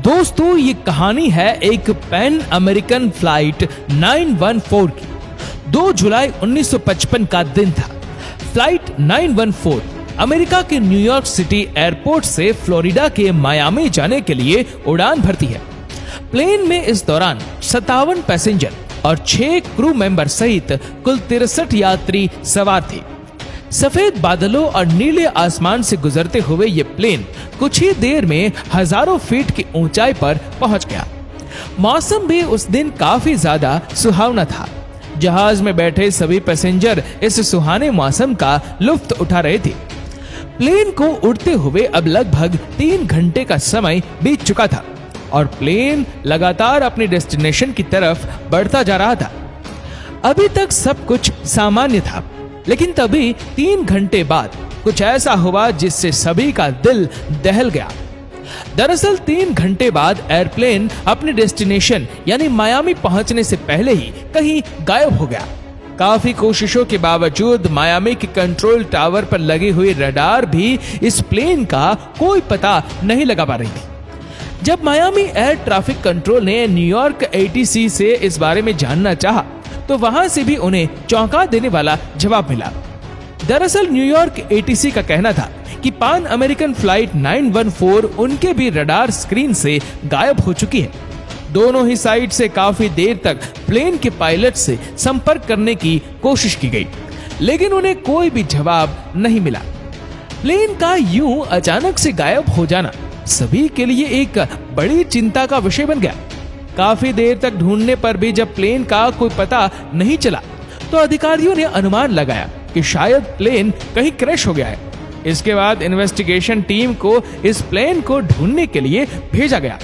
दोस्तों ये कहानी है एक पैन अमेरिकन फ्लाइट 914 की। 2 जुलाई 1955 का दिन था। फ्लाइट 914 अमेरिका के न्यूयॉर्क सिटी एयरपोर्ट से फ्लोरिडा के मायामी जाने के लिए उड़ान भरती है। प्लेन में इस दौरान 57 पैसेंजर और 6 क्रू मेंबर सहित कुल 63 यात्री सवार थे। सफेद बादलों और नीले आसमान से गुजरते हुए ये प्लेन कुछ ही देर में हजारों फीट की ऊंचाई पर पहुंच गया। मौसम भी उस दिन काफी ज्यादा सुहावना था। जहाज में बैठे सभी पैसेंजर इस सुहाने मौसम का लुत्फ उठा रहे थे। प्लेन को उड़ते हुए अब लगभग 3 घंटे का समय बीत चुका था और प्लेन लगातार अपनी डेस्टिनेशन की तरफ बढ़ता जा रहा था। अभी तक सब कुछ सामान्य था, लेकिन तभी 3 घंटे बाद कुछ ऐसा हुआ जिससे सभी का दिल दहल गया। दरअसल 3 घंटे बाद एयरप्लेन अपने डेस्टिनेशन यानी मायामी पहुंचने से पहले ही कहीं गायब हो गया। काफी कोशिशों के बावजूद मायामी के कंट्रोल टावर पर लगी हुई रडार भी इस प्लेन का कोई पता नहीं लगा पा रही थी। जब मायामी एयर ट्रैफिक कंट्रोल ने न्यूयॉर्क ATC से इस बारे में जानना चाहा, तो वहां से भी उन्हें चौंका देने वाला जवाब मिला। दरअसल न्यूयॉर्क ATC का कहना था कि पैन अमेरिकन फ्लाइट 914 उनके भी रडार स्क्रीन से गायब हो चुकी है। दोनों ही साइड से काफी देर तक प्लेन के पायलट से संपर्क करने की कोशिश की गई, लेकिन उन्हें कोई भी जवाब नहीं मिला। प्लेन का यूं अचानक से गायब हो जाना सभी के लिए एक बड़ी चिंता का विषय बन गया। काफी देर तक ढूंढने पर भी जब प्लेन का कोई पता नहीं चला, तो अधिकारियों ने अनुमान लगाया कि शायद प्लेन कहीं क्रैश हो गया है। इसके बाद इन्वेस्टिगेशन टीम को इस प्लेन को ढूंढने के लिए भेजा गया।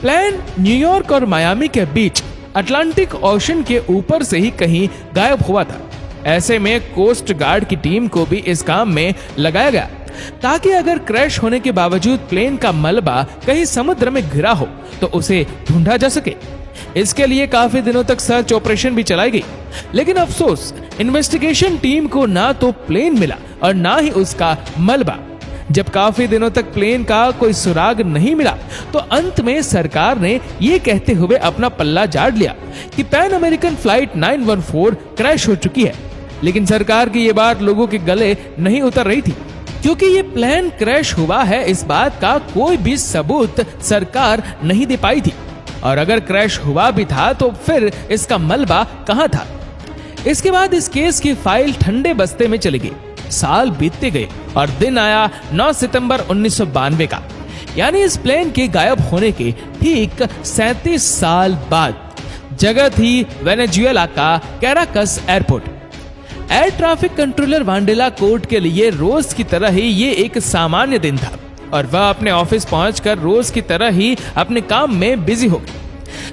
प्लेन न्यूयॉर्क और मायामी के बीच अटलांटिक ओशन के ऊपर से ही कहीं गायब हुआ था। ऐसे में कोस्ट गार्ड की टीम को भी इस काम में लगाया गया, ताकि अगर क्रैश होने के बावजूद प्लेन का मलबा कहीं समुद्र में गिरा हो तो उसे ढूंढा जा सके। इसके लिए काफी दिनों तक सर्च ऑपरेशन भी चलाई गई, लेकिन अफसोस इन्वेस्टिगेशन टीम को ना तो प्लेन मिला और ना ही उसका मलबा। जब काफी दिनों तक प्लेन का कोई सुराग नहीं मिला, तो अंत में सरकार ने ये कहते हुए अपना पल्ला झाड़ लिया कि पैन अमेरिकन फ्लाइट 914 क्रैश हो चुकी है। लेकिन सरकार की ये बात लोगों के गले नहीं उतर रही थी, क्योंकि ये प्लेन क्रैश हुआ है इस बात का कोई भी सबूत सरकार नहीं दे पाई थी। और अगर क्रैश हुआ भी था तो फिर इसका मलबा कहां था। इसके बाद इस केस की फाइल ठंडे बस्ते में चली गई। साल बीतते गए और दिन आया 9 सितंबर 1992 का, यानी इस प्लेन के गायब होने के ठीक 37 साल बाद। जगह थी वेनेजुएला का Caracas airport. Air traffic controller वांडेला कोर्ट के लिए रोज की तरह ही ये एक सामान्य दिन था और वह अपने ऑफिस पहुंचकर रोज की तरह ही अपने काम में बिजी हो गई।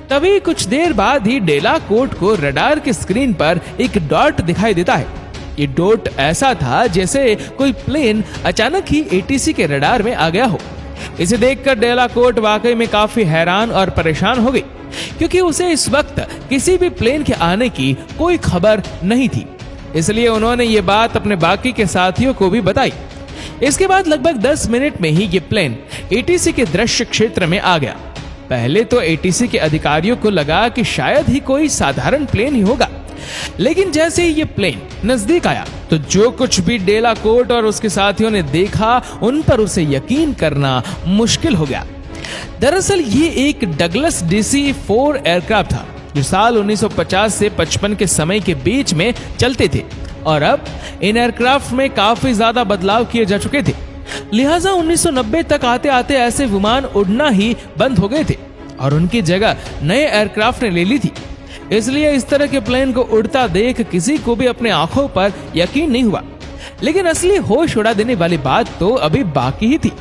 तभी कुछ देर बाद ही डेला कोर्ट को रडार की स्क्रीन पर एक डॉट दिखाई देता है। ये डॉट ऐसा था जैसे कोई प्लेन अचानक ही ATC के रडार में आ गया हो। इसे देखकर डेला कोर्ट वाकई में काफी हैरान और परेशान हो गई, क्योंकि उसे इस वक्त किसी भी प्लेन के आने की कोई खबर नहीं थी। इसलिए उन्होंने ये बात अपने बाकी के साथियों को भी बताई। इसके बाद लगभग 10 मिनट में ही ये प्लेन ATC के दृश्य क्षेत्र में आ गया। पहले तो ATC के अधिकारियों को लगा कि शायद ही कोई साधारण प्लेन ही होगा, लेकिन जैसे ही ये प्लेन नजदीक आया तो जो कुछ भी डेला कोर्ट और उसके साथियों ने देखा, उन पर उसे यकीन करना मुश्किल हो गया। दरअसल ये एक डगलस DC-4 एयरक्राफ्ट था, जो साल 1950 से 55 के समय के बीच में चलते थे और अब इन एयरक्राफ्ट में काफी ज्यादा बदलाव किए जा चुके थे। लिहाजा 1990 तक आते आते ऐसे विमान उड़ना ही बंद हो गए थे और उनकी जगह नए एयरक्राफ्ट ने ले ली थी। इसलिए इस तरह के प्लेन को उड़ता देख किसी को भी अपने आंखों पर यकीन नहीं हुआ। लेकिन असली होश उड़ा देने वाली बात तो अभी बाकी ही थी।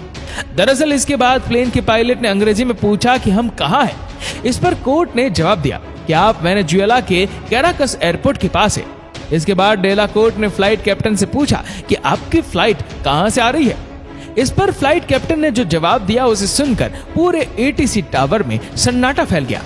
दरअसल इसके बाद प्लेन के पायलट ने अंग्रेजी में पूछा कि हम कहाँ हैं। इस पर कोर्ट ने जवाब दिया कि आप वेनेजुएला के कैराकस एयरपोर्ट के पास है। इसके बाद डेला कोर्ट ने फ्लाइट कैप्टन से पूछा कि आपकी फ्लाइट कहां से आ रही है। इस पर फ्लाइट कैप्टन ने जो जवाब दिया उसे सुनकर पूरे ATC टावर में सन्नाटा फैल गया।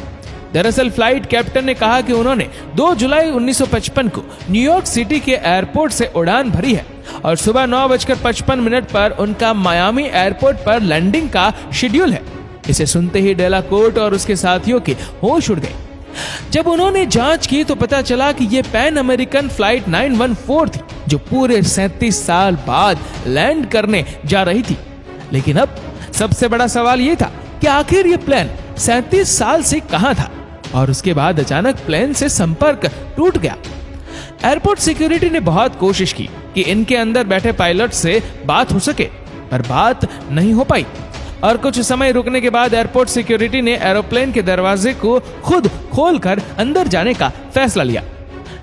दरअसल फ्लाइट कैप्टन ने कहा कि उन्होंने 2 जुलाई 1955 को न्यूयॉर्क सिटी के एयरपोर्ट से उड़ान भरी है और सुबह 9:55 पर उनका मायामी एयरपोर्ट पर लैंडिंग का शेड्यूल है। इसे सुनते ही डेलाकोर्ट और उसके साथियों के होश उड़ गए। जब उन्होंने जांच की तो पता चला कि यह पैन अमेरिकन फ्लाइट 914 थी, जो पूरे 37 साल बाद लैंड करने जा रही थी। लेकिन अब सबसे बड़ा सवाल यह था कि आखिर यह प्लेन 37 साल से कहां था, और उसके बाद अचानक प्लेन से संपर्क टूट गया। एयरपोर्ट सिक्योरिटी ने बहुत कोशिश की कि इनके अंदर बैठे पायलट से बात हो सके, पर बात नहीं हो पाई। और कुछ समय रुकने के बाद एयरपोर्ट सिक्योरिटी ने एरोप्लेन के दरवाजे को खुद खोलकर अंदर जाने का फैसला लिया।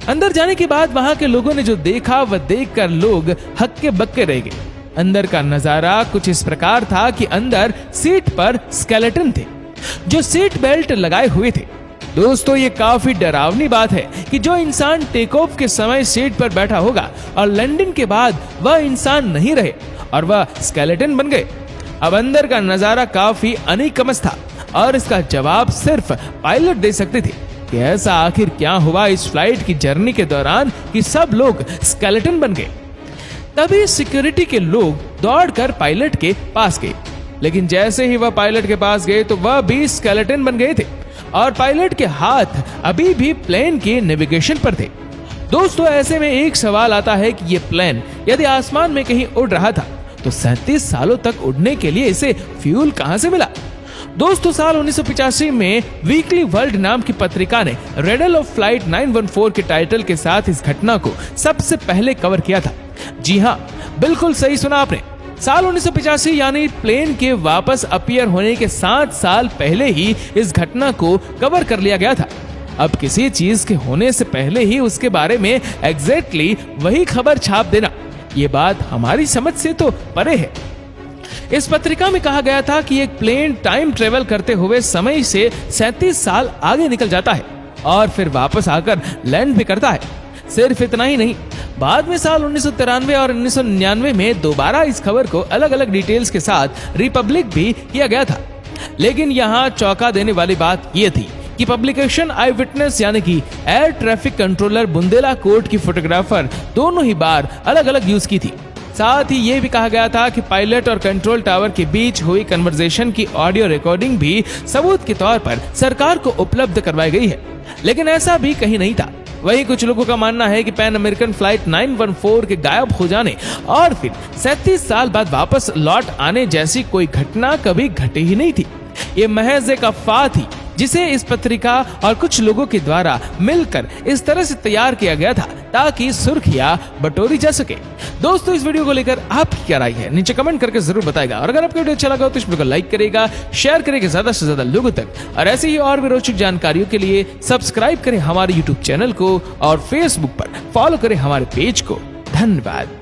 अंदर जाने के बाद वहां के लोगों ने जो देखा वह देखकर लोग हक्के बक्के रह गए। अंदर का नजारा कुछ इस प्रकार था कि अंदर सीट पर स्केलेटन थे जो सीट बेल्ट लगाए हुए थे। दोस्तों, ये काफी डरावनी बात है कि जो इंसान टेक ऑफ के समय सीट पर बैठा होगा और लैंडिंग के बाद वह इंसान नहीं रहे और वह स्केलेटन बन गए। अब अंदर का नजारा काफी अनिकमस था और इसका जवाब सिर्फ पायलट दे सकते थे कि ऐसा आखिर क्या हुआ इस फ्लाइट की जर्नी के दौरान कि सब लोग स्केलेटन बन गए। तभी सिक्योरिटी के लोग दौड़कर पायलट के पास गए, लेकिन जैसे ही वह पायलट के पास गए तो वह भी स्केलेटन बन गए थे और पायलट के हाथ अभी भी प्लेन के नेविगेशन पर थे। दोस्तों, ऐसे में एक सवाल आता है कि यह प्लेन यदि आसमान में कहीं उड़ रहा था तो 37 सालों तक उड़ने के लिए इसे फ्यूल कहां से मिला। दोस्तों, साल 1985 में वीकली वर्ल्ड नाम की पत्रिका ने रेडल ऑफ फ्लाइट 914 के टाइटल के साथ इस घटना को सबसे पहले कवर किया था। जी हां, बिल्कुल सही सुना आपने। साल 1985 यानी प्लेन के वापस अपीयर होने के 7 साल पहले ही इस घटना को कवर कर लिया गया था। अब किसी चीज के होने से पहले ही उसके बारे में एग्जैक्टली वही खबर छाप देना, ये बात हमारी समझ से तो परे है। इस पत्रिका में कहा गया था कि एक प्लेन टाइम ट्रेवल करते हुए समय से 37 साल आगे निकल जाता है और फिर वापस आकर लैंड भी करता है। सिर्फ इतना ही नहीं, बाद में साल 1993 और 1999 में दोबारा इस खबर को अलग अलग डिटेल्स के साथ रिपब्लिक भी किया गया था। लेकिन यहाँ चौंका देने वाली बात यह थी कि पब्लिकेशन आई विटनेस यानी कि air traffic controller Bundela court की फोटोग्राफर दोनों ही बार अलग अलग यूज की थी। साथ ही ये भी कहा गया था कि पायलट और कंट्रोल टावर के बीच हुई कन्वर्सेशन की ऑडियो रिकॉर्डिंग भी सबूत के तौर पर सरकार को उपलब्ध करवाई गई है। लेकिन ऐसा भी कहीं नहीं था। वही कुछ लोगों का मानना है कि पैन अमेरिकन फ्लाइट 914 के गायब हो जाने और फिर 37 साल बाद वापस लौट आने जैसी कोई घटना कभी घटी ही नहीं थी। ये महज एक अफवाह थी जिसे इस पत्रिका और कुछ लोगों के द्वारा मिलकर इस तरह से तैयार किया गया था ताकि सुर्खियां बटोरी जा सके। दोस्तों, इस वीडियो को लेकर आपकी क्या राय है नीचे कमेंट करके जरूर बताएगा, और अगर आपको वीडियो अच्छा लगा तो इस वीडियो को लाइक करेगा, शेयर करेगा ज्यादा से ज्यादा लोगों तक, और ऐसे ही और भी रोचक जानकारियों के लिए सब्सक्राइब करें हमारे यूट्यूब चैनल को और फेसबुक पर फॉलो करें हमारे पेज को। धन्यवाद।